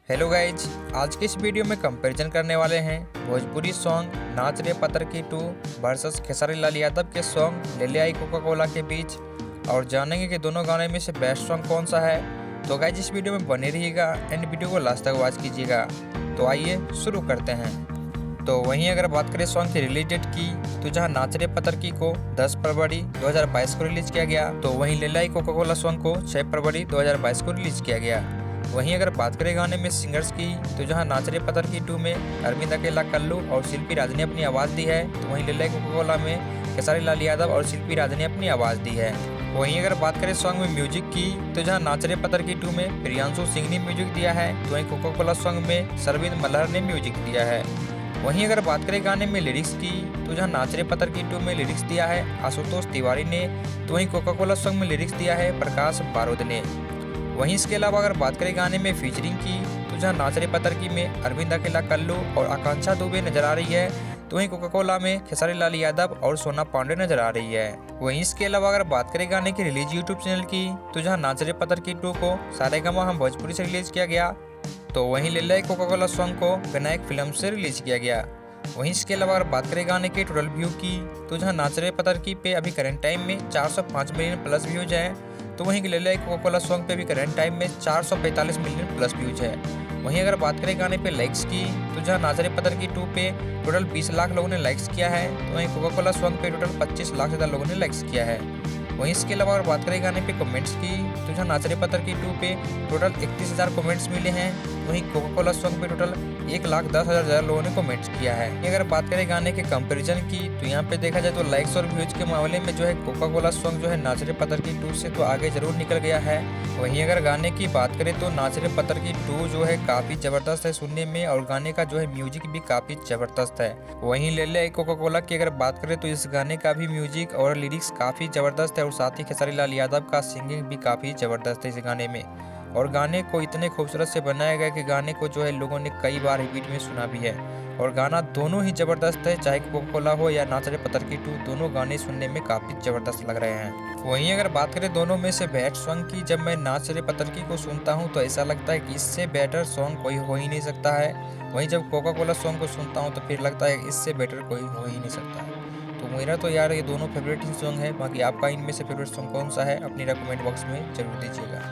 Hello guys, आज के इस वीडियो में कंपैरिजन करने वाले हैं भोजपुरी सॉन्ग नाच रे पतर की 2 वर्सेस खेसारी लाल यादव के सॉन्ग ले ले आई कोका कोला के बीच, और जानेंगे कि दोनों गाने में से बेस्ट सॉन्ग कौन सा है। तो गाइज इस वीडियो में बने रहिएगा एंड वीडियो को लास्ट तक वॉच कीजिएगा। तो आइए शुरू करते हैं। तो वहीं अगर बात करें सॉन्ग की रिलीज डेट की, तो जहां नाच रे पतर की को 10 फरवरी 2022 को रिलीज किया गया, तो वहीं ले ले आई कोका कोला सॉन्ग को 6 फरवरी 2022 को रिलीज किया गया। वहीं अगर बात करें गाने में सिंगर्स की, तो जहां नाच रे पतर की 2 में अरविंद अकेला कल्लू और शिल्पी राज ने अपनी आवाज़ दी है, तो वहीं ले ले आई कोका कोला में खेसारी लाल यादव और शिल्पी राज ने अपनी आवाज़ दी है। वहीं अगर बात करें सॉन्ग में म्यूजिक की, तो जहां नाच रे पतर की 2 में प्रियांशु सिंह ने म्यूजिक दिया है, तो वहीं कोका कोला सॉन्ग में सरविंद मल्हर ने म्यूजिक दिया है। वहीं अगर बात करें गाने में लिरिक्स की, तो जहां नाच रे पतर की 2 में लिरिक्स दिया है आशुतोष तिवारी ने, तो वहीं कोका कोला सॉन्ग में लिरिक्स दिया है प्रकाश बारोद ने। वहीं इसके अलावा अगर बात करें गाने में फीचरिंग की, तो जहां नाच रे पतर की में अरविंद अकेला कल्लू और आकांक्षा दुबे नजर आ रही है, तो वहीं कोका कोला में खेसारी लाल यादव और सोना पांडे नजर आ रही है। वहीं इसके अलावा अगर बात करें गाने की रिलीज यूट्यूब चैनल की, तो जहां नाच रे पतर की 2 को सारेगामा हम भोजपुरी से रिलीज किया गया, तो वहीं ले ले आई कोका कोला सॉन्ग को विनायक फिल्म से रिलीज किया गया। वहीं इसके अलावा अगर बात करें गाने के टोटल व्यू की, तो जहां नाच रे पतर की पे अभी करंट टाइम में 405 मिलियन प्लस व्यूज हैं, तो वहीं ले ले आई कोका कोला सॉन्ग पे भी करंट टाइम में 445 मिलियन प्लस व्यूज है। वहीं अगर बात करें गाने पे लाइक्स की, तो जहां नाच रे पतर की 2 पे टोटल 20 लाख लोगों ने लाइक्स किया है, तो वहीं कोका कोला सॉन्ग पे टोटल 25 लाख से ज़्यादा लोगों ने लाइक्स किया है। वहीं इसके अलावा अगर बात करें गाने पे कमेंट्स की, तो जहां नाच रे पतर की 2 पे टोटल 31,000 कमेंट्स मिले हैं, वहीं कोका कोला सॉन्ग पे टोटल 1,10,000 लोगों ने कमेंट्स किया है। अगर बात करें गाने के कंपैरिजन की, तो यहाँ पे देखा जाए तो लाइक्स और व्यूज के मामले में जो है कोका कोला सॉन्ग जो है नाच रे पतर की 2 से तो आगे जरूर निकल गया है। वहीं अगर गाने की बात करें तो नाच रे पतर की 2 जो है काफ़ी ज़बरदस्त है सुनने में, और गाने का जो है म्यूजिक भी काफ़ी ज़बरदस्त है। वहीं ले ले आई कोका कोला की अगर बात करें तो इस गाने का भी म्यूजिक और लिरिक्स काफ़ी ज़बरदस्त है, और साथ ही खेसारी लाल यादव का सिंगिंग भी काफ़ी ज़बरदस्त है इस गाने में। और गाने को इतने खूबसूरत से बनाया गया कि गाने को जो है लोगों ने कई बार रिपीट में सुना भी है, और गाना दोनों ही ज़बरदस्त है, चाहे कोका कोला हो या नाच रे पतर की 2, दोनों गाने सुनने में काफ़ी ज़बरदस्त लग रहे हैं। वहीं अगर बात करें दोनों में से बेस्ट सॉन्ग की, जब मैं नाच रे पतर की को सुनता हूं तो ऐसा लगता है कि इससे बेटर सॉन्ग कोई हो ही नहीं सकता है। वहीं जब कोका कोला सॉन्ग को सुनता हूं तो फिर लगता है कि इससे बेटर कोई हो ही नहीं सकता है। तो मेरा तो यार ये दोनों फेवरेट ही सॉन्ग है। बाकी आपका इनमें से फेवरेट सॉन्ग कौन सा है, अपनी कमेंट बॉक्स में जरूर दीजिएगा।